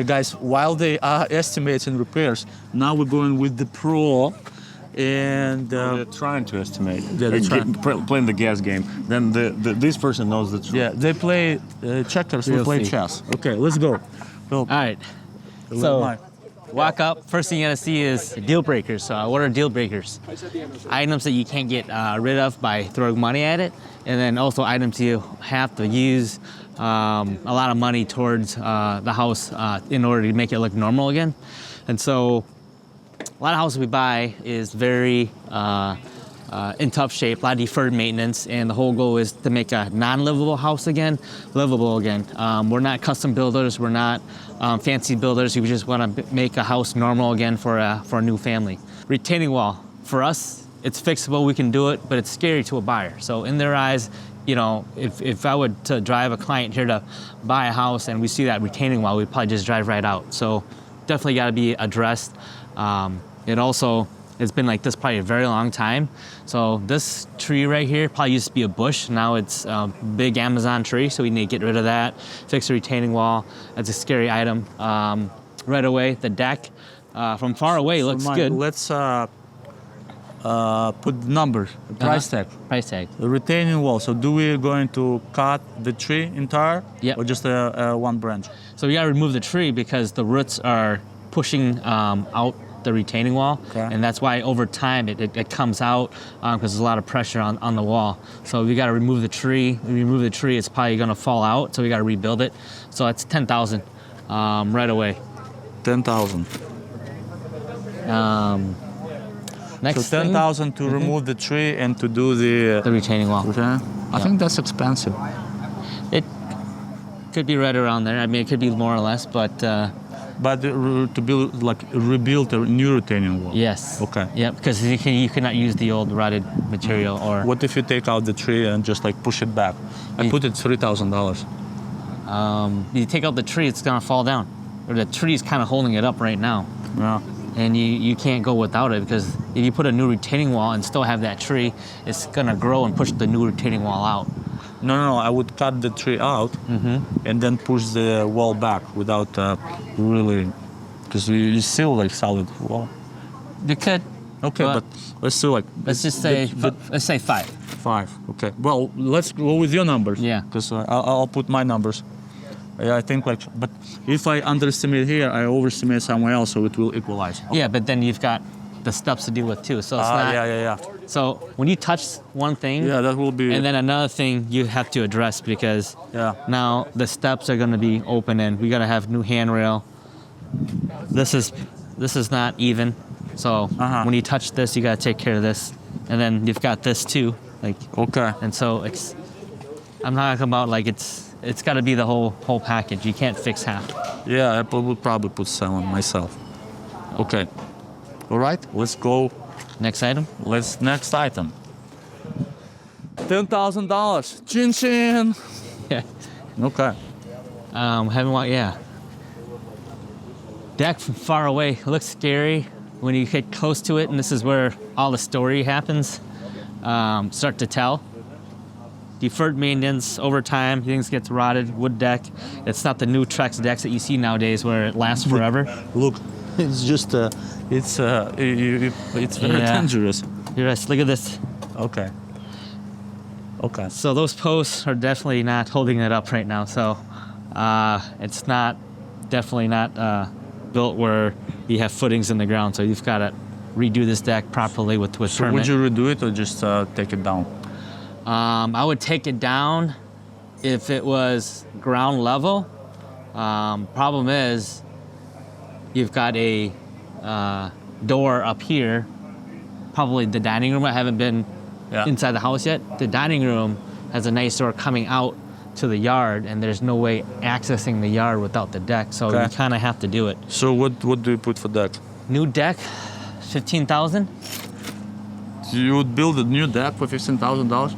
Hey guys, while they are estimating repairs, now we're going with the pro. And they're trying to estimate. Yeah, they're trying. Playing the guess game. Then this person knows the truth. Yeah, they play checkers, we play chess. Okay, let's go. All right. So, walk up. First thing you gotta see is deal breakers. What are deal breakers? Items that you can't get rid of by throwing money at it, and then also items you have to use a lot of money towards the house in order to make it look normal again. And so, a lot of houses we buy is very in tough shape, a lot of deferred maintenance, and the whole goal is to make a non-livable house again, livable again. We're not custom builders, we're not fancy builders, we just want to make a house normal again for a new family. Retaining wall, for us, it's fixable, we can do it, but it's scary to a buyer. So in their eyes, you know, if I would to drive a client here to buy a house and we see that retaining wall, we'd probably just drive right out. So definitely got to be addressed. It also, it's been like this probably a very long time. So this tree right here probably used to be a bush. Now it's a big Amazon tree, so we need to get rid of that. Fix the retaining wall. That's a scary item. Right away, the deck from far away looks good. Let's put the numbers, the price tag. Price tag. The retaining wall. So do we going to cut the tree entire? Yep. Or just one branch? So we gotta remove the tree because the roots are pushing out the retaining wall, and that's why over time it comes out because there's a lot of pressure on the wall. So we got to remove the tree. When we remove the tree, it's probably going to fall out, so we got to rebuild it. So that's $10,000 right away. 10,000. Next, so 10,000 to remove the tree and to do the retaining wall. Okay. I think that's expensive. It could be right around there. I mean, it could be more or less, but to build, like, rebuild a new retaining wall? Yes. Okay. Yeah, because you cannot use the old rotted material or... What if you take out the tree and just like push it back? I put it $3,000. You take out the tree, it's gonna fall down. Or the tree's kind of holding it up right now. Yeah. And you can't go without it because if you put a new retaining wall and still have that tree, it's gonna grow and push the new retaining wall out. No, I would cut the tree out and then push the wall back without really, because you still like solid wall. You could. Okay, but let's do like. Let's just say let's say 5. 5. Okay. Well, let's go with your numbers. Yeah. Because I'll put my numbers. Yeah, I think like, but if I underestimate here, I overestimate somewhere else, so it will equalize. Okay. Yeah, but then you've got the steps to deal with too. So it's not. Yeah. So when you touch one thing, that will be. And then another thing you have to address because now the steps are going to be open and we got to have new handrail. This is not even. So when you touch this, you got to take care of this, and then you've got this too. Like And so I'm not talking about like it's got to be the whole package. You can't fix half. Yeah, I would probably put 7 myself. Okay. All right, let's go. Next item? Next item. $10,000. Chin chin. Yeah. Okay. Deck from far away. It looks scary when you get close to it, and this is where all the story happens. Start to tell. Deferred maintenance over time, things gets rotted. Wood deck. It's not the new Trex decks that you see nowadays where it lasts forever. Look, it's just it's very dangerous. Yes, look at this. Okay. So those posts are definitely not holding it up right now. So it's definitely not built where you have footings in the ground. So you've got to redo this deck properly with So permit. would you redo it or just take it down? I would take it down if it was ground level. Problem is, you've got a door up here, probably the dining room. I haven't been inside the house yet. The dining room has a nice door coming out to the yard, and there's no way accessing the yard without the deck, so you kind of have to do it. So what do you put for deck? New deck, $15,000. You would build a new deck for $15,000?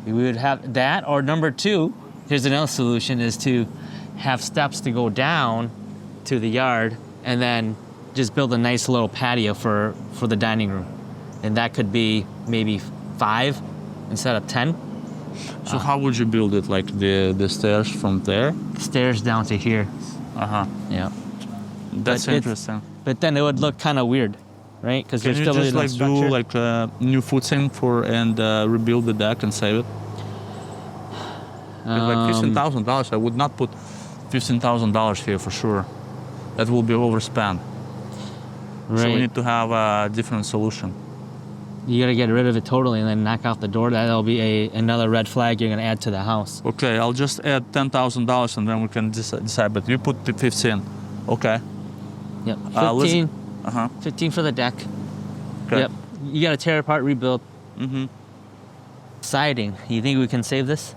We would have that, or number 2, here's another solution, is to have steps to go down to the yard and then just build a nice little patio for the dining room. And that could be maybe 5 instead of 10. So how would you build it? Like the stairs from there? Stairs down to here. Uh-huh. Yeah. That's But it's- interesting. But then it would look kind of weird, right? Because Can you're you still just in like structure. do like a new footing and rebuild the deck and save it? 'Cause like $15,000, I would not put $15,000 here for sure. That will be overspent. Right. So we need to have a different solution. You gotta get rid of it totally and then knock out the door. That'll be another red flag you're gonna add to the house. Okay, I'll just add $10,000 and then we can decide. But you put the 15. Okay. Yep. let's- 15. Uh-huh. 15 for the deck. Okay. Yep. You gotta tear apart, rebuild. Mm-hmm. Siding. You think we can save this?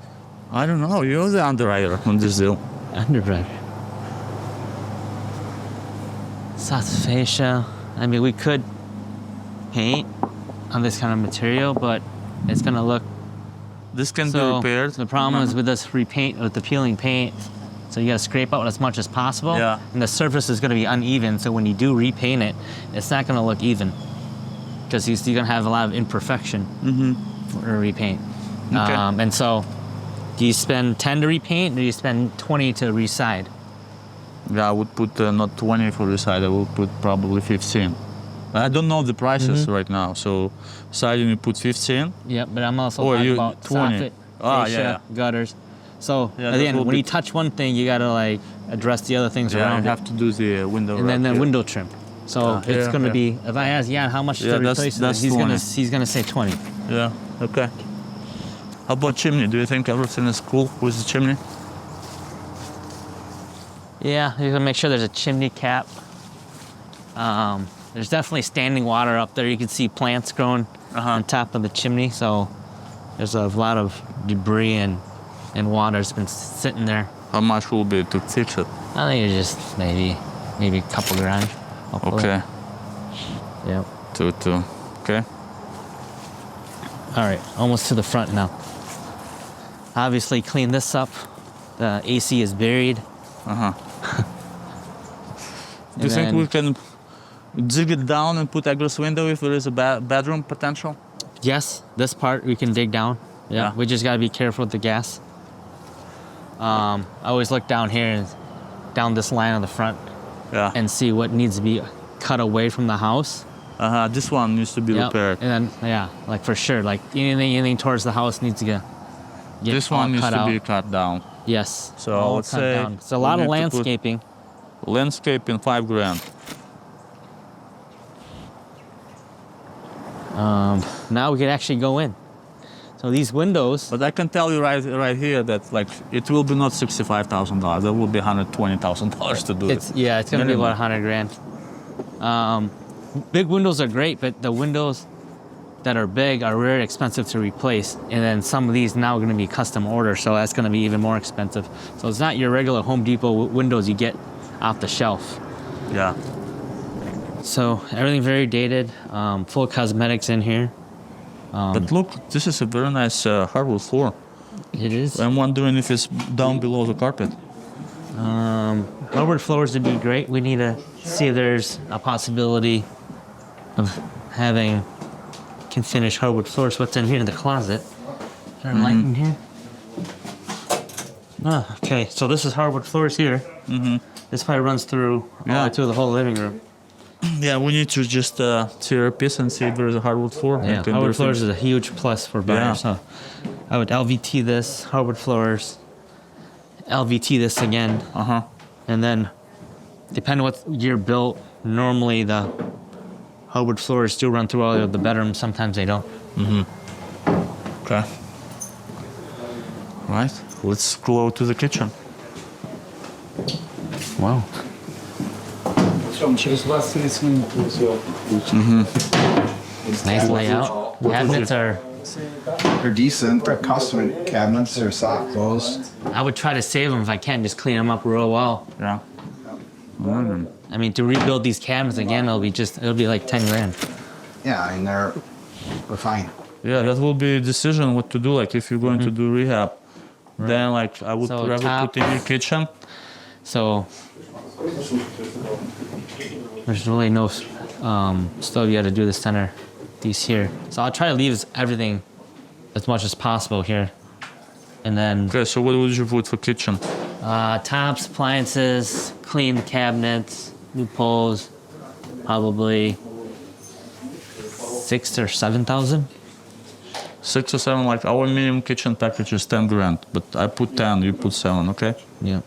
I don't know. You're the underwriter on this deal. Underbred. Soft fascia. I mean, we could paint on this kind of material, but it's gonna look. This can be So repaired. the problem is with this repaint, with the peeling paint, so you gotta scrape out as much as possible. Yeah. And the surface is gonna be uneven, so when you do repaint it, it's not gonna look even. Because you're gonna have a lot of imperfection for repaint. Okay. And so, do you spend 10 to repaint, or do you spend 20 to reside? Yeah, I would put not 20 for this side. I will put probably 15. I don't know the prices right now, so siding you put 15. Yep, but I'm also Or talking you- about 20. soffit, Ah, fascia, yeah. gutters. So Yeah, that again, will when be- you touch one thing, you gotta like address the other things Yeah, I around it. have to do the window. And then wrap the here. window trim. So Yeah, it's yeah, gonna yeah. be, if I ask Jan how much Yeah, to that's- replace that's it, he's 20. gonna say 20. Yeah. Okay. How about chimney? Do you think everything is cool with the chimney? Yeah, you gotta make sure there's a chimney cap. There's definitely standing water up there. You can see plants growing on top of the chimney. So there's a lot of debris and water's been sitting there. How much will be to fix it? I think it's just maybe a couple grand. hopefully. Okay. Yep. Two. Okay. All right, almost to the front now. Obviously, clean this up. The AC is buried. Do you think we can dig it down and put egress window if there is a bedroom potential? Yes, this part we can dig down. Yeah. We just gotta be careful with the gas. I always look down here and down this line on the front Yeah. and see what needs to be cut away from the house. This one needs to be Yep. repaired. And then like for sure, like anything towards the house needs to get This all one needs cut to out. be cut down. Yes. So all let's cut say down. It's a we lot of need to put- landscaping. Landscaping, $5,000. Now we could actually go in. So these windows. But I can tell you right here that like it will be not $65,000. That will be $120,000 to do It's it. yeah, it's gonna be Minimum. about 100 grand. Big windows are great, but the windows that are big are very expensive to replace. And then some of these now are gonna be custom order, so that's gonna be even more expensive. So it's not your regular Home Depot windows you get off the shelf. Yeah. So everything very dated. Full cosmetics in here. But look, this is a very nice hardwood floor. It is. I'm wondering if it's down below the carpet. Hardwood floors would be great. We need to see if there's a possibility of having can finish hardwood floors. What's in here in the closet? Is there a light in here? Ah, okay. So this is hardwood floors here. This probably runs through all the Yeah. way through the whole living room. Yeah, we need to just tear a piece and see if there is a hardwood floor. Yeah, And can hardwood do floors things. is a huge plus for buyers. So I would LVT this, hardwood floors, LVT this again. And then, depending what year built, normally the hardwood floors do run through all of the bedrooms. Sometimes they don't. Okay. Right. Let's go to the kitchen. Wow. Nice layout. Cabinets are. They're decent. They're custom cabinets. They're soft closed. I would try to save them if I can. Just clean them up real well. Yeah. I mean, to rebuild these cabinets again, it'll be like 10 grand. Yeah, and we're fine. Yeah, that will be a decision what to do. Like if you're going to do rehab, then like I would So rather top- put in your kitchen. So there's really no stove you got to do the center. These here. So I'll try to leave everything as much as possible here, and then Okay, so what would you put for kitchen? tops, appliances, clean the cabinets, new poles, probably 6 or 7,000. 6 or 7, like our minimum kitchen package is 10 grand, but I put 10, you put 7, okay? Yeah.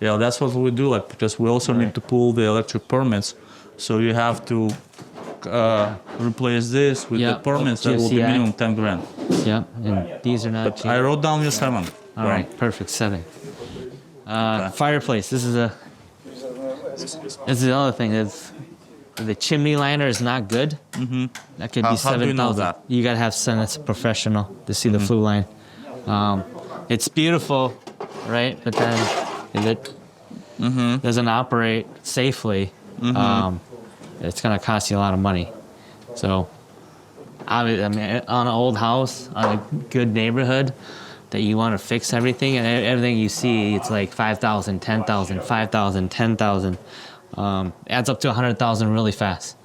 Yeah, that's what we do, like, because we also need to pull the electric permits, so you have to replace this with the Yeah, permits, that will be GFCI. minimum 10 grand. Yeah, and these are not cheap. I wrote down your 7. All right, perfect, 7. Fireplace. This is the other thing. Is the chimney liner is not good. Mm-hmm. That could be How do you know 7,000. that? You gotta have a professional to see the flue line. It's beautiful, right? But then if it doesn't operate safely, it's gonna cost you a lot of money. So, I mean, on an old house, on a good neighborhood, that you want to fix everything, and everything you see, it's like 5,000, 10,000, 5,000, 10,000. Adds up to 100,000 really fast.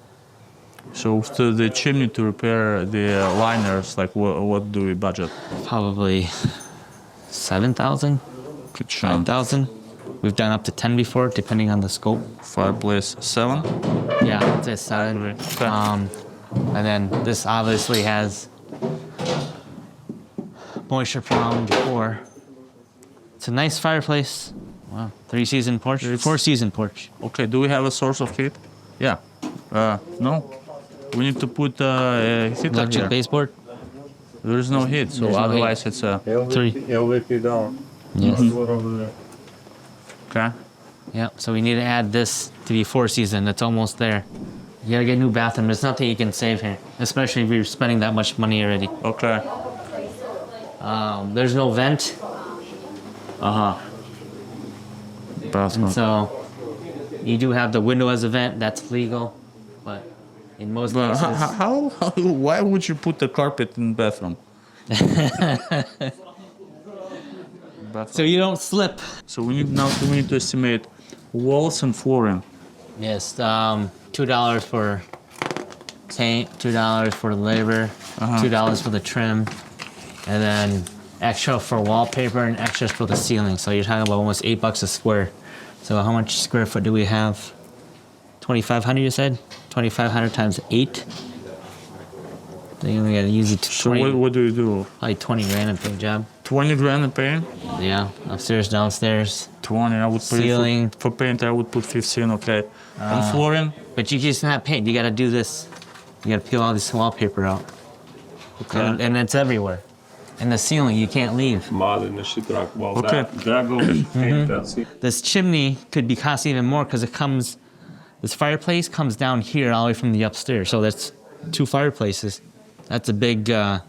So to the chimney to repair the liners, like what do we budget? Probably 7,000, 5,000. We've done up to 10 before, depending on the scope. Fireplace 7. Yeah, I'd say 7. Okay. And then this obviously has moisture pronged door. It's a nice fireplace. Wow, 3-season porch, 4-season porch. Okay, do we have a source of heat? Yeah. No. We need to put a heater Electric here. baseboard. There is no heat, so There's no otherwise it's a... 3. He'll whip you down. Yes. Over there. Okay. Yeah, so we need to add this to be 4-season. It's almost there. You gotta get a new bathroom. There's nothing you can save here, especially if you're spending that much money already. Okay. There's no vent, Bathroom. so you do have the window as a vent. That's legal, but in most But cases, why would you put the carpet in the bathroom? so you don't slip. So we need to estimate walls and flooring. Yes, $2 for paint, $2 for labor, $2 for the trim, and then extra for wallpaper and extras for the ceiling. So you're talking about almost $8 a square. So how much square foot do we have? 2,500, you said? 2,500 times 8. Then you only gotta use it to So what do you do? probably 20 grand in paint job. 20 grand in paint? Yeah, upstairs, downstairs. 20. I would put Ceiling. for paint. I would put 15. Okay. And flooring? But you just not paint. You gotta do this. You gotta peel all this wallpaper out. Okay. And it's everywhere. And the ceiling, you can't leave. Okay. This chimney could be cost even more because this fireplace comes down here all the way from the upstairs. So that's 2 fireplaces. That's a big liner.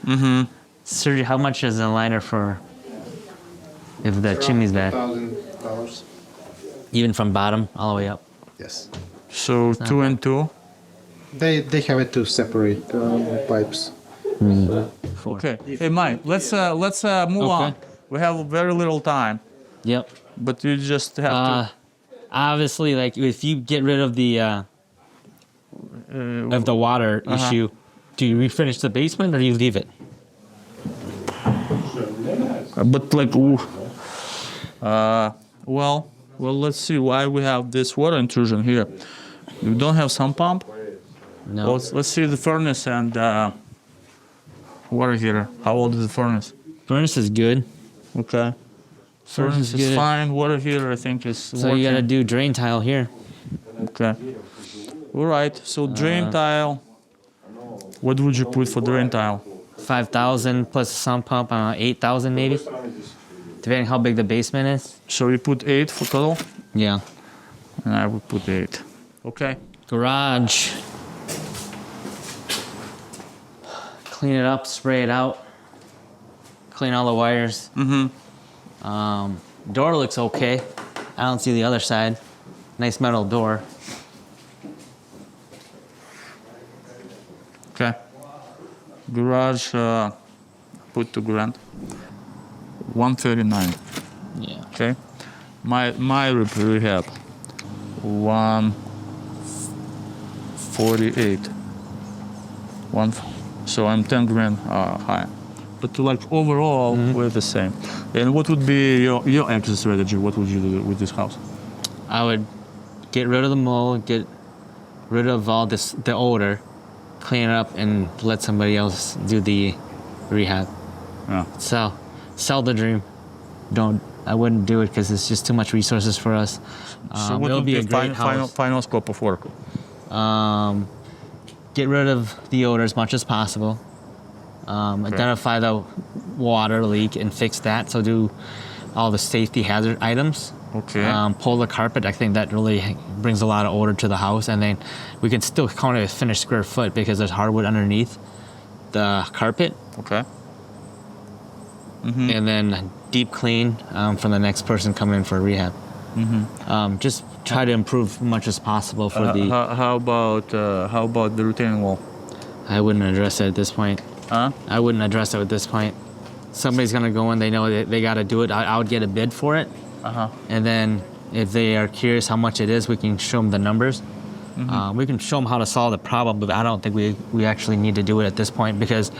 Mm-hmm. Sergio, how much is a liner for if the chimney's bad? $1,000. Even from bottom all the way up. Yes. So 2 and 2. They have it to separate pipes. 4. Okay. Hey, Mike. Let's move on. We have very little time, Yep. but you just have Obviously, like if you get rid of the water issue, do you refinish the basement or do you leave it? But like, well, let's see why we have this water intrusion here. You don't have sump pump? No. Well, let's see the furnace and water heater. How old is the furnace? Furnace is good. Okay. Furnace is good. fine. Water heater, I think, is So you gotta do drain tile here. Okay. All right. So drain tile. What would you put for drain tile? 5,000 plus a sump pump, 8,000 maybe, depending how big the basement is. So you put 8 for total, Yeah. and I would put 8. Okay. Garage. Clean it up, spray it out. Clean all the wires. Door looks okay. I don't see the other side. Nice metal door. Okay. Garage, put 2 grand. 139. Yeah. Okay. My rehab. 148. So I'm 10 grand high. But like overall, we're the same. And what would be your exit strategy? What would you do with this house? I would get rid of the mold, get rid of all the odor, clean it up, and let somebody else do the rehab. Yeah. Sell the dream. I wouldn't do it because it's just too much resources for us. So what it'll would be be a great house. final scope of work? Get rid of the odor as much as possible. Identify the water leak and fix that. So do all the safety hazard items. Okay. Pull the carpet. I think that really brings a lot of odor to the house, and then we can still count it as finished square foot because there's hardwood underneath the carpet. Okay. And then deep clean for the next person coming in for rehab. Just try to improve as much as possible for the. How about the retaining wall? I wouldn't address it at this point. Huh? I wouldn't address it at this point. Somebody's gonna go in. They know they got to do it. I would get a bid for it, and then if they are curious how much it is, we can show them the numbers. We can show them how to solve the problem, but I don't think we actually need to do it at this point because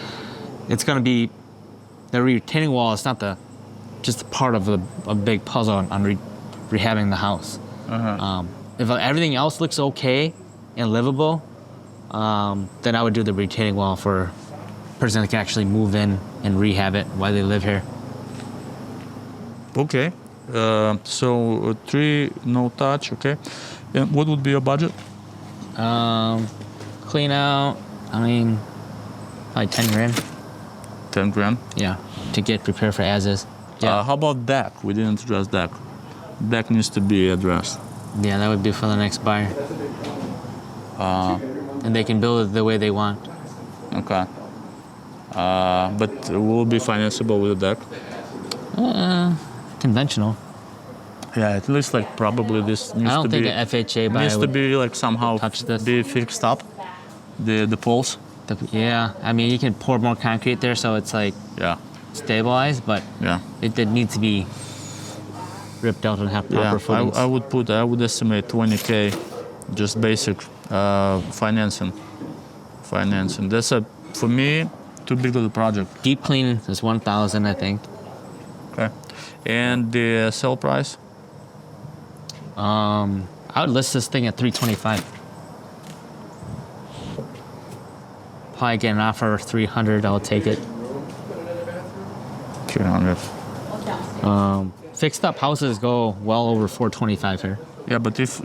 it's gonna be the retaining wall is not just part of a big puzzle on rehabbing the house. If everything else looks okay and livable, then I would do the retaining wall for a person that can actually move in and rehab it while they live here. Okay. So 3 no touch. Okay. And what would be your budget? Clean out. I mean, probably 10 grand. 10 grand. Yeah, to get prepared for as is. Yeah. How about deck? We didn't address deck. Deck needs to be addressed. Yeah, that would be for the next buyer. And they can build it the way they want. Okay. But will it be financeable with a deck? Conventional. Yeah, at least like probably this needs I don't to think be an FHA buyer needs to would be like somehow touch this. be fixed up. The poles. Yeah, I mean, you can pour more concrete there so it's like Yeah. stabilized, but Yeah. it needs to be ripped out and have proper footings. I would estimate 20K, just basic financing. That's for me too big of a project. Deep cleaning is 1,000, I think. Okay. And the sale price? I would list this thing at 325. Probably get an offer of 300. I'll take it. 300. Fixed up houses go well over 425 here. Yeah, but if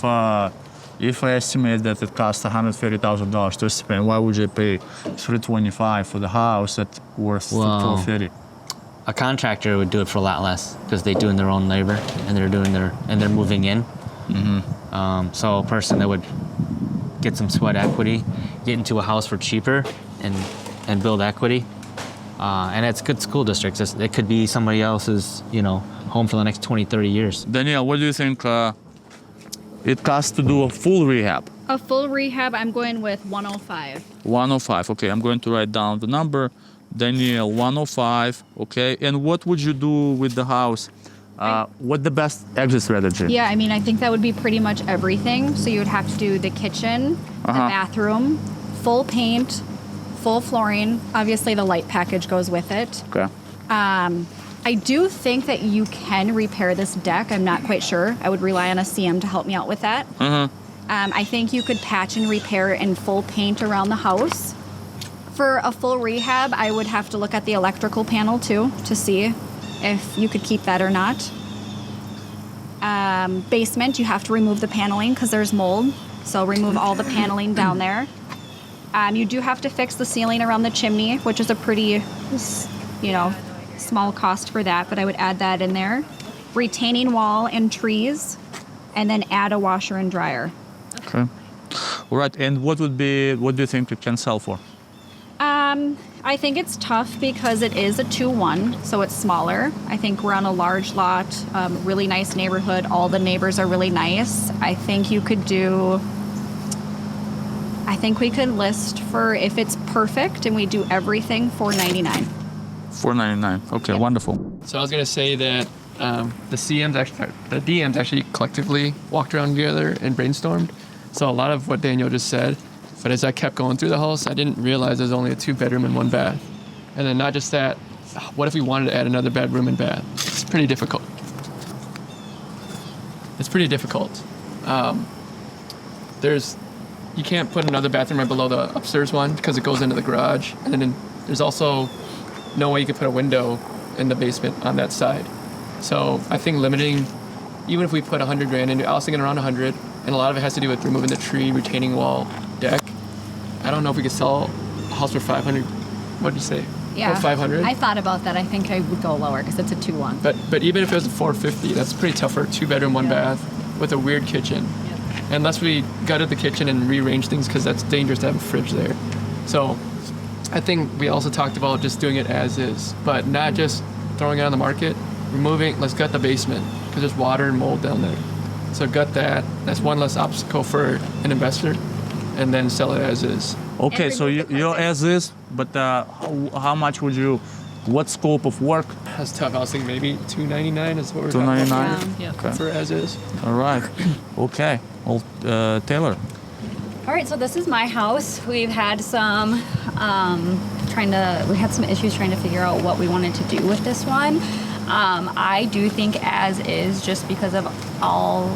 I estimate that it costs $130,000 to spend, why would you pay $325 for the house that's worth $430? A contractor would do it for a lot less because they're doing their own labor and they're moving in. So a person that would get some sweat equity, get into a house for cheaper, and build equity. And it's good school districts. It could be somebody else's, home for the next 20, 30 years. Danielle, what do you think it costs to do a full rehab? A full rehab, I'm going with 105. 105. Okay, I'm going to write down the number. Danielle, 105. Okay, and what would you do with the house? What the best exit strategy? Yeah, I mean, I think that would be pretty much everything. So you would have to do the kitchen, the bathroom, full paint, full flooring. Obviously, the light package goes with it. Okay. I do think that you can repair this deck. I'm not quite sure. I would rely on a CM to help me out with that. I think you could patch and repair and full paint around the house. For a full rehab, I would have to look at the electrical panel too to see if you could keep that or not. Basement, you have to remove the paneling because there's mold. So remove all the paneling down there. You do have to fix the ceiling around the chimney, which is a pretty, small cost for that, but I would add that in there. Retaining wall and trees, and then add a washer and dryer. Okay. All right. And what do you think it can sell for? I think it's tough because it is a 2-1, so it's smaller. I think we're on a large lot, really nice neighborhood. All the neighbors are really nice. I think we could list for, if it's perfect and we do everything, $499. $499. Okay, Yep. Wonderful. So I was going to say that the DMs actually collectively walked around together and brainstormed. So a lot of what Daniel just said, but as I kept going through the house, I didn't realize there's only a 2-bedroom and 1 bath. And then not just that, what if we wanted to add another bedroom and bath? It's pretty difficult. It's pretty difficult. You can't put another bathroom right below the upstairs one because it goes into the garage. And then there's also no way you could put a window in the basement on that side. So I think limiting, even if we put 100 grand into, I was thinking around 100, and a lot of it has to do with removing the tree, retaining wall, deck. I don't know if we could sell a house for 500. What did you say? Yeah. Or 500? I thought about that. I think I would go lower because it's a 2-1. But even if it was a 450, that's pretty tough for a 2-bedroom, 1-bath with a weird kitchen. Unless we gutted the kitchen and rearranged things, because that's dangerous to have a fridge there. So I think we also talked about just doing it as is, but not just throwing it on the market. Let's gut the basement because there's water and mold down there. So gut that. That's one less obstacle for an investor, and then sell it as is. Okay, so you're as is, but how much would you? What scope of work? That's tough. I was thinking maybe $299 is what we're $299. talking about for as is. All right. Okay. Well, Taylor. All right, so this is my house. We've had some we had some issues trying to figure out what we wanted to do with this one. I do think as is, just because of all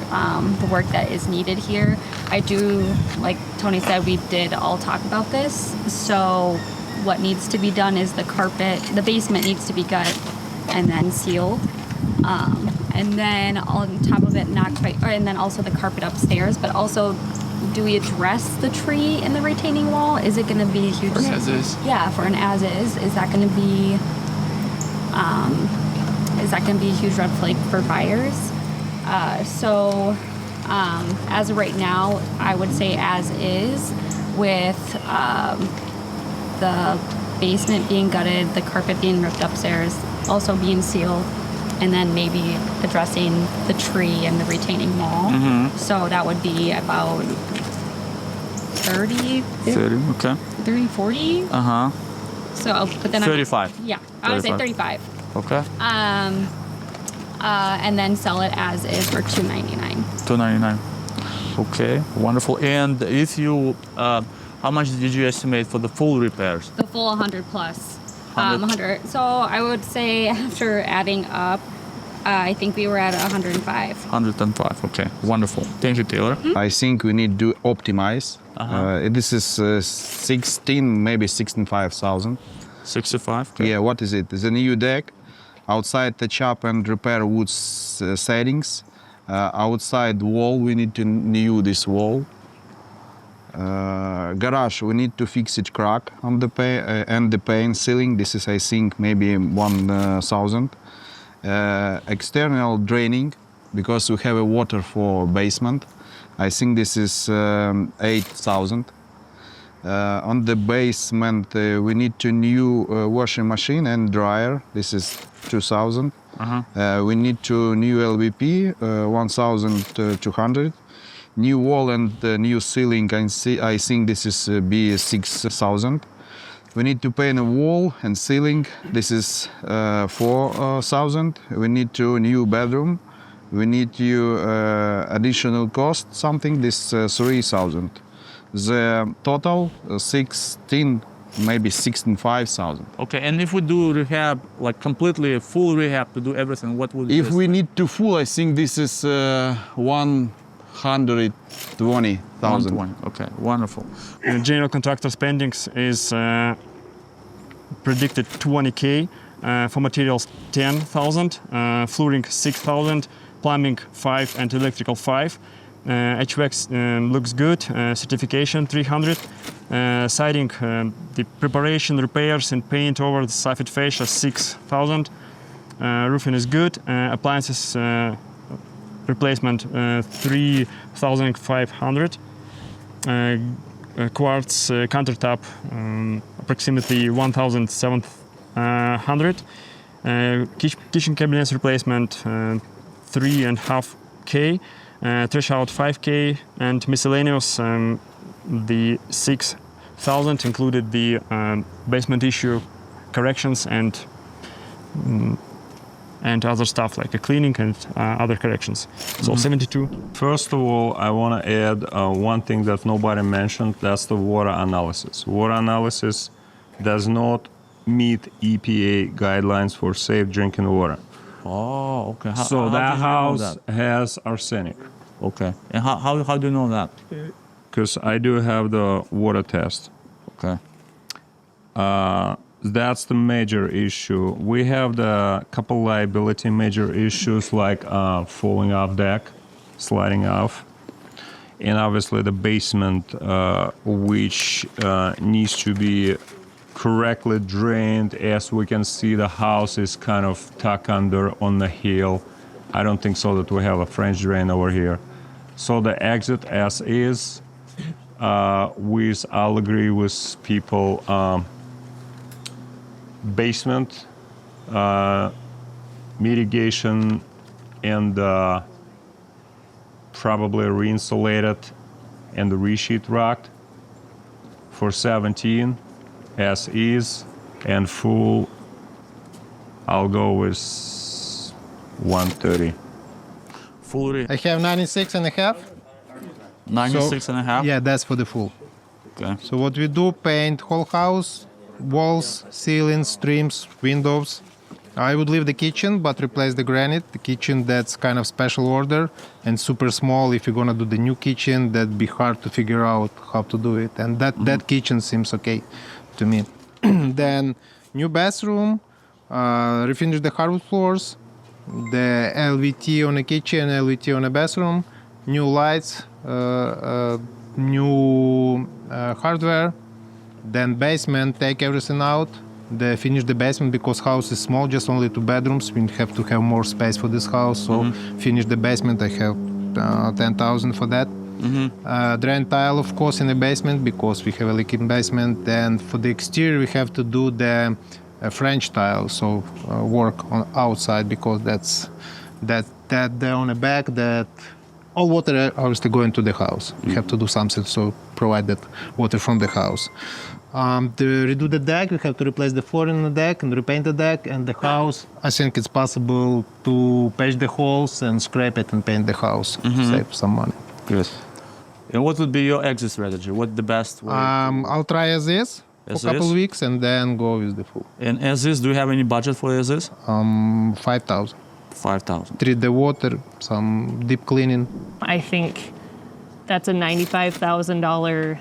the work that is needed here. I do, like Tony said, we did all talk about this. So what needs to be done is the basement needs to be gut and then sealed. And then on top of it, and then also the carpet upstairs, but also, do we address the tree in the retaining wall? Is it going to be huge? For an as is. Yeah, for an as is that going to be? Is that going to be a huge red flag for buyers? As of right now, I would say as is, with the basement being gutted, the carpet being ripped upstairs, also being sealed, and then maybe addressing the tree and the retaining wall. Mm-hmm. So that would be about 30, okay. 30, 40. Uh-huh. So, but then 35. I would say 35. Okay. And then sell it as is for $299. $299. Okay, wonderful. And if you, how much did you estimate for the full repairs? The full 100 plus. 100. 100. So I would say after adding up, I think we were at 105. 105. Okay, wonderful. Thank you, Taylor. I think we need to optimize. This is 16, maybe 65,000. 65. Okay. Yeah, what is it? It's a new deck. Outside the chop and repair wood settings. Outside wall, we need to new this wall. Garage, we need to fix it crack on the and the pane ceiling. This is, I think, maybe 1,000. External draining, because we have a water for basement. I think this is 8,000. On the basement, we need to new washing machine and dryer. This is 2,000. We need to new LVP, 1,200. New wall and new ceiling, I think this is be 6,000. We need to paint a wall and ceiling. This is 4,000. We need to new bedroom. We need to additional cost something. This 3,000. The total 16, maybe 65,000. Okay, and if we do rehab, like completely full rehab to do everything, what would? If we need to full, I think this is 120,000. 120. Okay, wonderful. General contractor spendings is predicted 20K, for materials 10,000, flooring 6,000, plumbing 5 and electrical 5. HVAC looks good, certification 300. Siding, the preparation, repairs and paint over the soffit fascia 6,000. Roofing is good. Appliances replacement 3,500. Quartz countertop approximately 1,700. Kitchen cabinets replacement 3.5K. Threshold 5K, and miscellaneous the 6,000 included the basement issue corrections and other stuff like a cleaning and other corrections. So 72. First of all, I want to add one thing that nobody mentioned. That's the water analysis. Water analysis does not meet EPA guidelines for safe drinking water. Oh, okay. So how that did you know house that? has arsenic. Okay. And how do you know that? Because I do have the water test. Okay. That's the major issue. We have the couple liability major issues like falling off deck, sliding off, and obviously the basement, which needs to be correctly drained. As we can see, the house is kind of tucked under on the hill. I don't think so that we have a French drain over here. So the exit as is, I'll agree with people, basement, mitigation, and probably re-insulated and re-sheet rocked for 17 as is, and full, I'll go with 130. Full I have 96 and a half. 96 and a half? Yeah, that's for the full. Okay. So what we do, paint whole house, walls, ceilings, trims, windows. I would leave the kitchen, but replace the granite. The kitchen, that's kind of special order and super small. If you're gonna do the new kitchen, that'd be hard to figure out how to do it. And that kitchen seems okay to me. Then new bathroom, refinish the hardwood floors, the LVT on the kitchen, LVT on the bathroom, new lights, new hardware. Then basement, take everything out. Finish the basement because house is small, just only 2 bedrooms. We have to have more space for this house. So finish the basement. I have 10,000 for that. Drain tile, of course, in the basement because we have a leaking basement. Then for the exterior, we have to do the French tile. So work on outside because that there on the back that all water obviously going to the house. We have to do something so provide that water from the house. To redo the deck, we have to replace the floor in the deck and repaint the deck and the house. I think it's possible to patch the holes and scrape it and paint the house, save some money. Yes. And what would be your exit strategy? What's the best way? I'll try as is for a couple is? weeks and then go with the full. And as is, do you have any budget for as is? 5,000. 5,000. Treat the water, some deep cleaning. I think that's a $95,000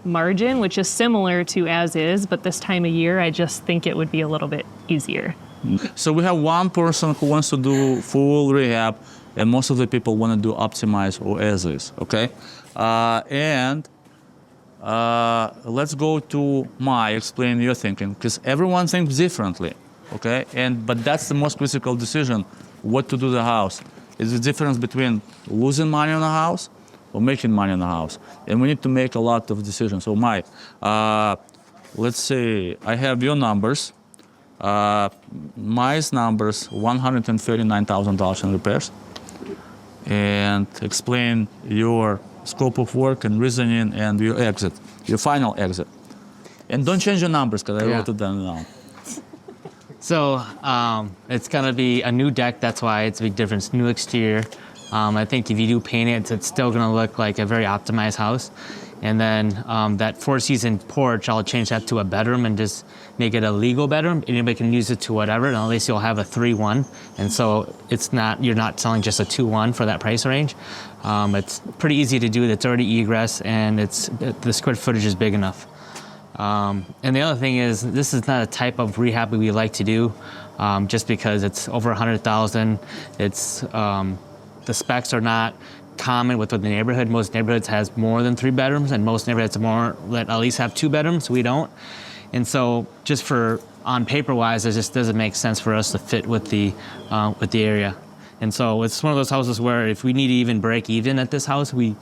margin, which is similar to as is, but this time of year, I just think it would be a little bit easier. So we have one person who wants to do full rehab, and most of the people want to do optimize or as is. Okay, let's go to explain your thinking, because everyone thinks differently. Okay, but that's the most critical decision: what to do the house. Is the difference between losing money on a house or making money on the house, and we need to make a lot of decisions. So, Mike, let's say I have your numbers. My numbers, $139,000 in repairs, and explain your scope of work and reasoning and your exit, your final exit. And don't change your numbers because I wrote it down now. So it's gonna be a new deck. That's why it's a big difference. New exterior. I think if you do paint it, it's still gonna look like a very optimized house. And then that 4-season porch, I'll change that to a bedroom and just make it a legal bedroom. Anybody can use it to whatever, and at least you'll have a 3-1. And so you're not selling just a 2-1 for that price range. It's pretty easy to do. It's already egress, and the square footage is big enough. And the other thing is, this is not a type of rehab we like to do, just because it's over 100,000. It's the specs are not common with the neighborhood. Most neighborhoods has more than 3 bedrooms, and most neighborhoods that at least have 2 bedrooms. We don't, and so just on paper wise, it just doesn't make sense for us to fit with the area. And so it's one of those houses where if we need to even break even at this house, we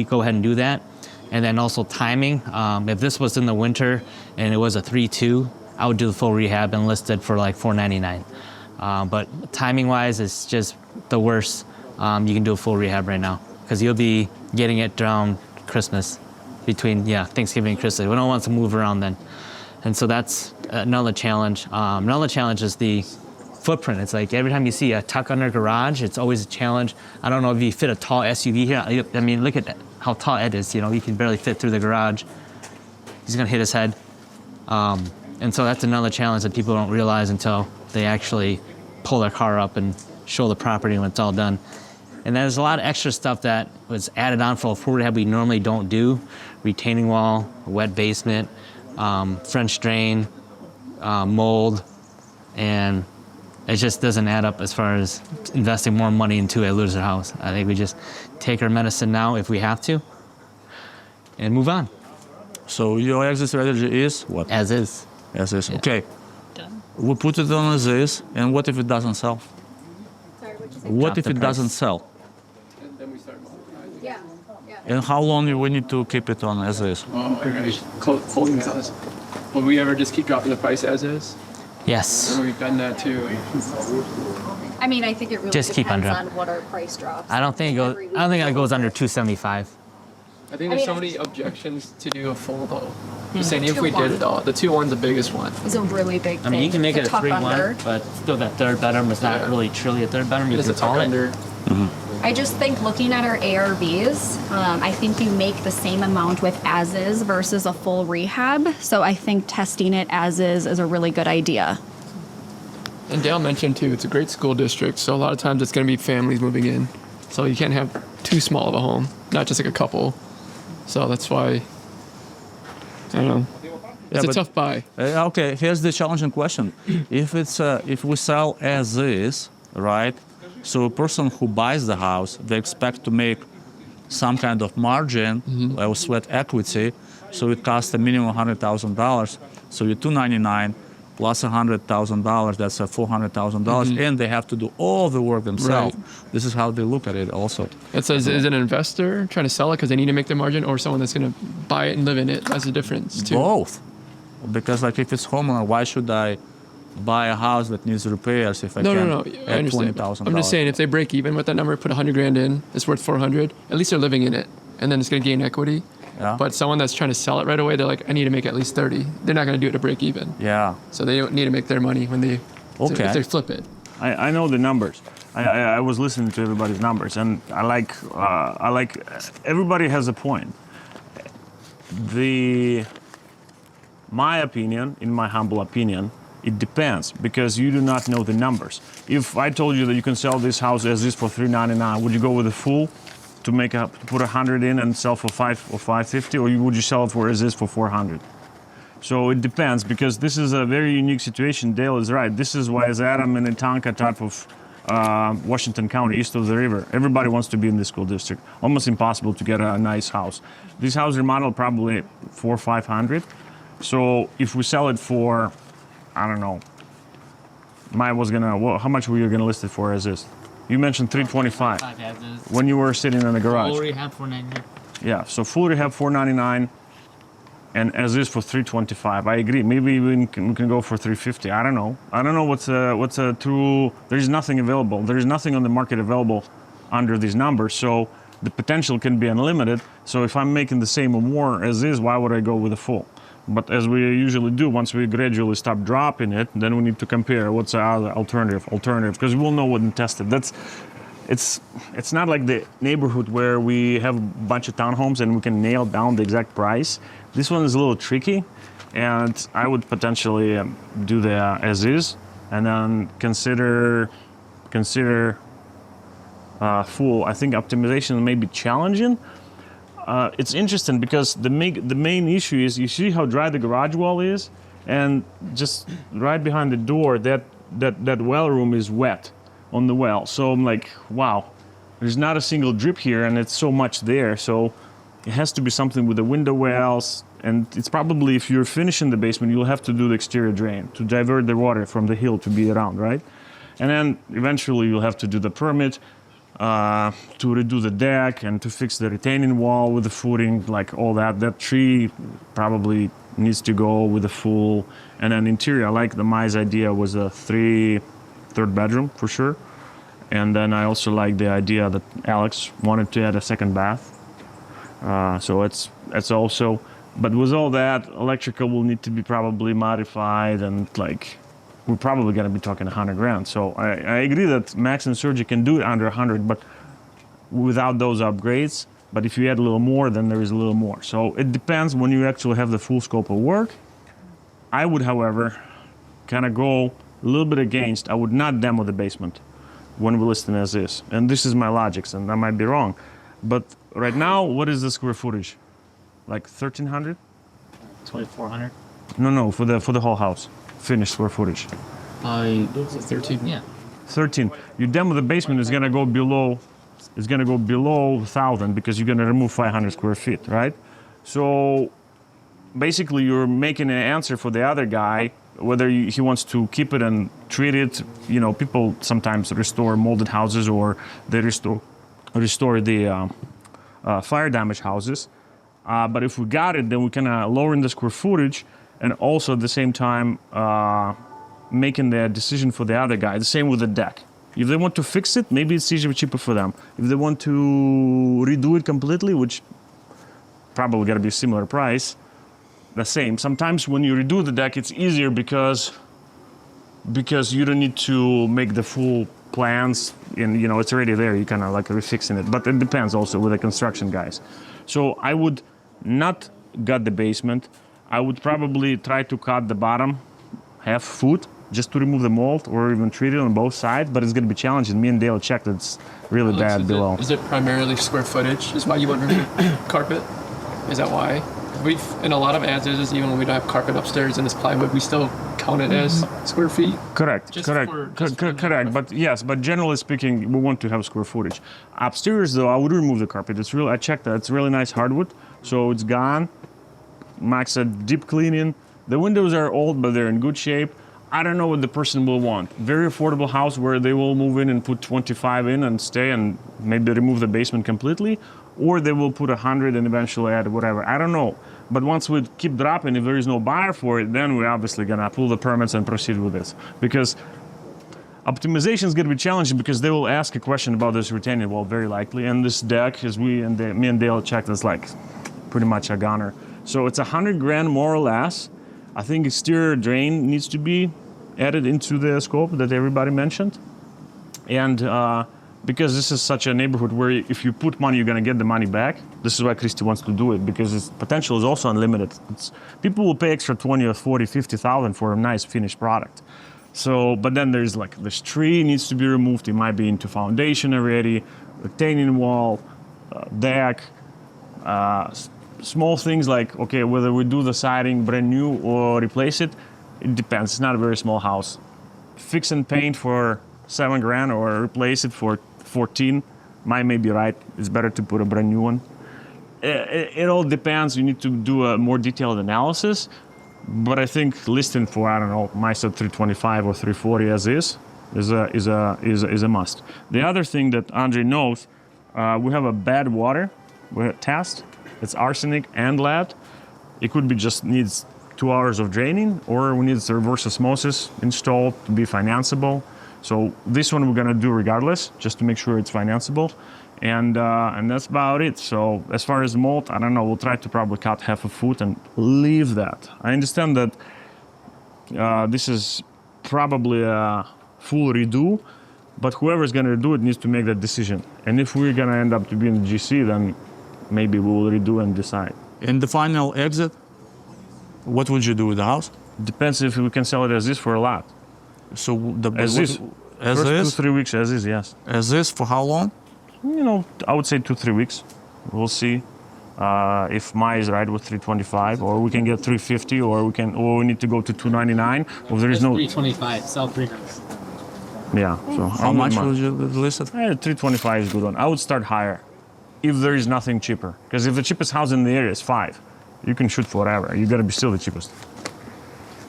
go ahead and do that. And then also timing. If this was in the winter and it was a 3-2, I would do the full rehab and list it for like $499. But timing wise, it's just the worst. You can do a full rehab right now because you'll be getting it around Christmas, between Thanksgiving and Christmas. We don't want to move around then. And so that's another challenge. Another challenge is the footprint. It's like every time you see a tuck under garage, it's always a challenge. I don't know if you fit a tall SUV here. I mean, look at how tall Ed is. You can barely fit through the garage. He's gonna hit his head. And so that's another challenge that people don't realize until they actually pull their car up and show the property when it's all done. And there's a lot of extra stuff that was added on for a full rehab we normally don't do. Retaining wall, wet basement, French drain, mold, and it just doesn't add up as far as investing more money into a loser house. I think we just take our medicine now if we have to and move on. So your exit strategy is what? As is. As is. Yeah. Okay. Done. We put it on as is, and what if it doesn't sell? Sorry, what'd you say? What Drop if the it price. doesn't sell? And then we start monetizing. Yeah. Yeah. And how long we need to keep it on as is? Holding costs. Will we ever just keep dropping the price as is? Yes. We've done that too. I mean, I think it really Just keep on depends on dropping. what our price drops. I don't think it goes. I don't think it goes under 275. I think there's so many objections to do a full though. Just saying if we did it all, the 2-1's the biggest one. It's a really big thing. I mean, you can make The it a tuck 3-1, under. but still that third bedroom is not Yeah. really truly a third bedroom. You It's can a tuck call it. under. I just think looking at our ARVs, I think you make the same amount with as is versus a full rehab. So I think testing it as is a really good idea. And Dale mentioned too, it's a great school district, so a lot of times it's going to be families moving in. So you can't have too small of a home, not just like a couple. So that's why, I don't know. Yeah, It's a but- tough buy. Okay, here's the challenging question. If we sell as is, right? So a person who buys the house, they expect to make some kind of margin, or sweat equity. So it costs a minimum $100,000. So you're $299 plus $100,000. That's $400,000, and they have to do all the work themselves. Right. This is how they look at it, also. It says, is it an investor trying to sell it because they need to make their margin, or someone that's going to buy it and live in it? That's the difference too. Both, because like if it's homeowner, why should I buy a house that needs repairs if I No, can I add understand. $20,000? I'm just saying, if they break even with that number, put $100,000 in, it's worth $400. At least they're living in it, and then it's going to gain equity. Yeah. But someone that's trying to sell it right away, they're like, I need to make at least 30. They're not going to do it to break even. Yeah. So they don't need to make their money when they Okay. if they flip it. I know the numbers. I was listening to everybody's numbers, and I like everybody has a point. My opinion, in my humble opinion, it depends, because you do not know the numbers. If I told you that you can sell this house as is for $399, would you go with a full to put 100 in and sell for $5 or $550, or would you sell it for as is for $400? So it depends, because this is a very unique situation. Dale is right. This is why, as Adam and Itanka type of Washington County, east of the river, everybody wants to be in this school district. Almost impossible to get a nice house. This house remodeled probably $400 or $500. So if we sell it for, I don't know, how much were you gonna list it for as is? You mentioned 325 when you were sitting in the garage. Full rehab $499. Yeah, so full rehab $499, and as is for $325. I agree. Maybe we can go for $350. I don't know. I don't know what's a true. There is nothing available. There is nothing on the market available under these numbers. So the potential can be unlimited. So if I'm making the same or more as is, why would I go with a full? But as we usually do, once we gradually stop dropping it, then we need to compare what's the other alternative, because we'll know what and test it. It's not like the neighborhood where we have a bunch of townhomes and we can nail down the exact price. This one is a little tricky, and I would potentially do the as is, and then consider full. I think optimization may be challenging. It's interesting because the main issue is, you see how dry the garage wall is, and just right behind the door, that well room is wet on the well. So I'm like, wow, there's not a single drip here, and it's so much there. So it has to be something with the window wells, and it's probably, if you're finishing the basement, you'll have to do the exterior drain to divert the water from the hill to be around, right? And then eventually you'll have to do the permit to redo the deck and to fix the retaining wall with the footing, like all that. That tree probably needs to go with a full. And then interior, I like the Mai's idea was a third bedroom for sure. And then I also like the idea that Alex wanted to add a second bath. So it's also, but with all that, electrical will need to be probably modified, and like, we're probably going to be talking $100,000. So I agree that Max and Sergi can do it under 100, but without those upgrades. But if you add a little more, then there is a little more. So it depends when you actually have the full scope of work. I would, however, kind of go a little bit against. I would not demo the basement when we list it as is. And this is my logic, and I might be wrong. But right now, what is the square footage? Like 1,300? 2,400. No, for the whole house, finished square footage. 13. Yeah. 13. You demo the basement, it's gonna go below. It's gonna go below 1,000 because you're gonna remove 500 square feet, right? So basically, you're making an answer for the other guy, whether he wants to keep it and treat it. You know, people sometimes restore molded houses, or they restore the fire damaged houses. But if we got it, then we can lower the square footage, and also at the same time making the decision for the other guy. The same with the deck. If they want to fix it, maybe it's cheaper for them. If they want to redo it completely, which probably got to be a similar price, the same. Sometimes when you redo the deck, it's easier because you don't need to make the full plans, and you know it's already there. You kind of like refixing it. But it depends also with the construction guys. So I would not gut the basement. I would probably try to cut the bottom half foot just to remove the mold, or even treat it on both sides. But it's going to be challenging. Me and Dale checked. It's really bad below. Is it primarily square footage? Is why you want to remove carpet? Is that why? We've in a lot of as-is, even when we don't have carpet upstairs and it's plywood, we still count it as square feet. Correct. Correct. But yes, but generally speaking, we want to have square footage. Upstairs, though, I would remove the carpet. It's real. I checked that. It's really nice hardwood, so it's gone. Max said deep cleaning. The windows are old, but they're in good shape. I don't know what the person will want. Very affordable house where they will move in and put 25 in and stay and maybe remove the basement completely, or they will put 100 and eventually add whatever. I don't know. But once we keep dropping, if there is no buyer for it, then we're obviously gonna pull the permits and proceed with this. Because optimization is gonna be challenging, because they will ask a question about this retaining wall, very likely. And this deck, as me and Dale checked, is like pretty much a goner. So it's $100,000 more or less. I think exterior drain needs to be added into the scope that everybody mentioned. And because this is such a neighborhood where if you put money, you're gonna get the money back. This is why Christy wants to do it, because its potential is also unlimited. People will pay extra 20 or 40, 50,000 for a nice finished product. So, but then there's like this tree needs to be removed. It might be into foundation already, retaining wall, deck, small things like, okay, whether we do the siding brand new or replace it, it depends. It's not a very small house. Fix and paint for $7,000 or replace it for 14 may be right. It's better to put a brand new one. It all depends. You need to do a more detailed analysis. But I think listing for, I don't know, MISA 325 or 340 as is a must. The other thing that Andrey knows, we have a bad water test. It's arsenic and lead. It could be just needs 2 hours of draining, or we need the reverse osmosis installed to be financeable. So this one we're gonna do regardless, just to make sure it's financeable. And that's about it. So as far as mold, I don't know, we'll try to probably cut half a foot and leave that. I understand that this is probably a full redo, but whoever's gonna do it needs to make that decision. And if we're gonna end up to be in the GC, then maybe we will redo and decide. In the final exit, what would you do with the house? Depends if we can sell it as is for a lot. So the As is. As First is? 2-3 weeks as is, yes. As is for how long? You know, I would say 2-3 weeks. We'll see if Mai is right with 325, or we can get 350, or we need to go to 299. Or there is no 325, sell 300. Yeah. So How much would you list it? 325 is a good one. I would start higher if there is nothing cheaper. Because if the cheapest house in the area is 5, you can shoot for whatever. You gotta be still the cheapest.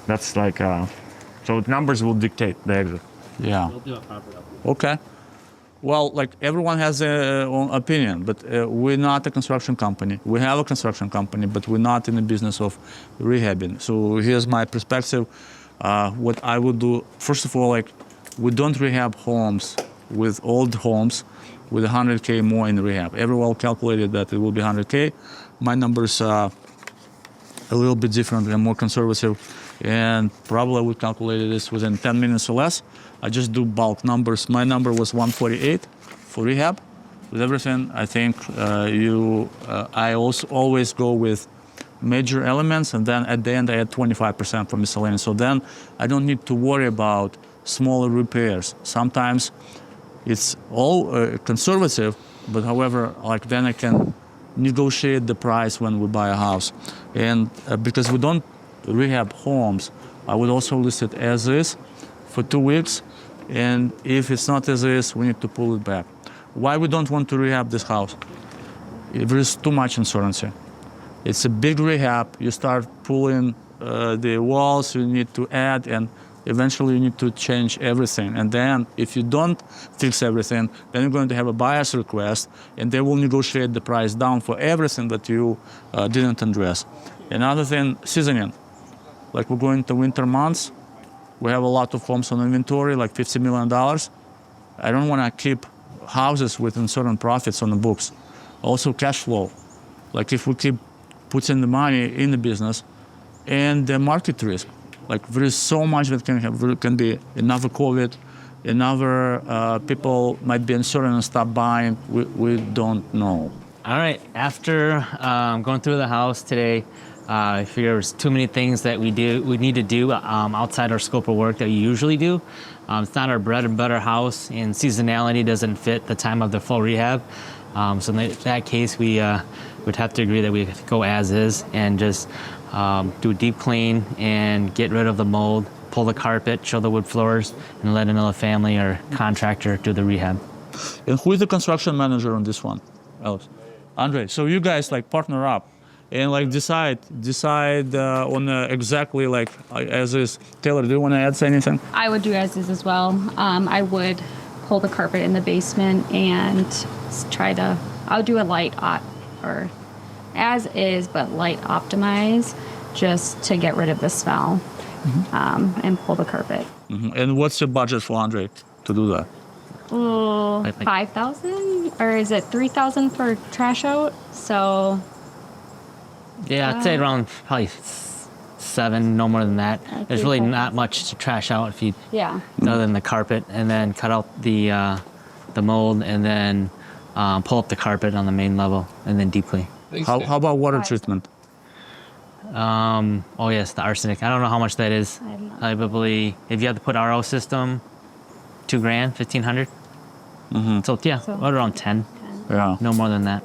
That's like so numbers will dictate the exit. Yeah. Okay. Well, like everyone has their own opinion, but we're not a construction company. We have a construction company, but we're not in the business of rehabbing. So here's my perspective. What I would do, first of all, like we don't rehab homes with old homes with 100K more in rehab. Everyone calculated that it will be 100K. My numbers are a little bit different and more conservative, and probably I would calculate this within 10 minutes or less. I just do bulk numbers. My number was 148 for rehab. With everything, I think I also always go with major elements, and then at the end I add 25% for miscellaneous. So then I don't need to worry about smaller repairs. Sometimes it's all conservative, but however, like then I can negotiate the price when we buy a house. And because we don't rehab homes, I would also list it as is for 2 weeks. And if it's not as is, we need to pull it back. Why we don't want to rehab this house? There is too much uncertainty. It's a big rehab. You start pulling the walls you need to add, and eventually you need to change everything. And then if you don't fix everything, then you're going to have a buyer's request, and they will negotiate the price down for everything that you didn't address. Another thing, seasoning. Like we're going to winter months, we have a lot of homes on inventory, like $50 million. I don't want to keep houses with uncertain profits on the books. Also cash flow. Like if we keep putting the money in the business, and the market risk. Like there is so much that can happen. There can be another COVID, another people might be uncertain and stop buying. We don't know. All right, after going through the house today, I figure there's too many things that we need to do outside our scope of work that we usually do. It's not our bread and butter house, and seasonality doesn't fit the time of the full rehab. So in that case, we would have to agree that we go as is and just do a deep clean and get rid of the mold, pull the carpet, show the wood floors, and let another family or contractor do the rehab. And who is the construction manager on this one, Alex? Andrey. So you guys like partner up and like decide on exactly like as is. Taylor, do you want to add anything? I would do as is as well. I would pull the carpet in the basement and I'll do a light or as is, but light optimize just to get rid of the smell and pull the carpet. Mm-hmm. And what's your budget for Andrey to do that? Oh, 5,000 or is it 3,000 for trash out? So yeah, I'd say around probably 7, no more than that. There's really not much to trash out if you other than the carpet, and then cut out the mold, and then pull up the carpet on the main level, and then deep clean. How about water treatment? Oh yes, the arsenic. I don't know how much that is. Probably if you have to put RO system, $2,000, $1,500. Mm-hmm. So yeah, around 10. Yeah, no more than that.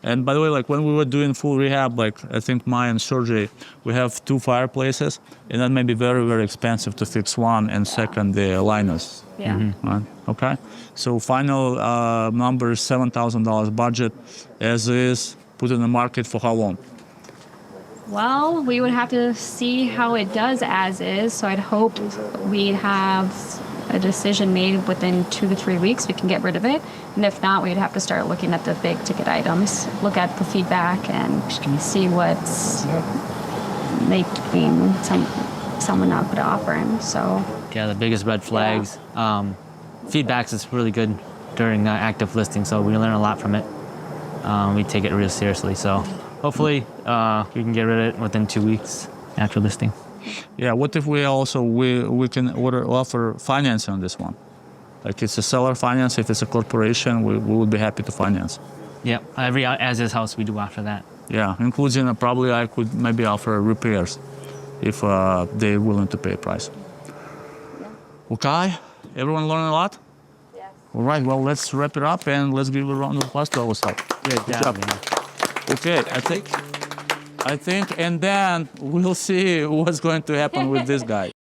And by the way, like when we were doing full rehab, like I think Maya and Sergey, we have 2 fireplaces, and that may be very, very expensive to fix one, and second, the liners. Yeah. Mm-hmm. Right? Okay. So final number is $7,000 budget, as is, put in the market for how long? Well, we would have to see how it does as is. So I'd hope we'd have a decision made within 2 to 3 weeks. We can get rid of it. And if not, we'd have to start looking at the big ticket items, look at the feedback and see what's making someone not put an offer in. So yeah, the biggest red flags. Feedbacks is really good during active listing, so we learn a lot from it. We take it real seriously. So hopefully we can get rid of it within 2 weeks after listing. Yeah, what if we also we can offer financing on this one? Like it's a seller finance, if it's a corporation, we would be happy to finance. Yeah, every as-is house we do offer that. Yeah, including probably I could maybe offer repairs if they're willing to pay a price. Okay, everyone learn a lot? yes. All right, well, let's wrap it up and let's give a round of applause to ourselves. Good job. Okay, I think, and then we'll see what's going to happen with this guy.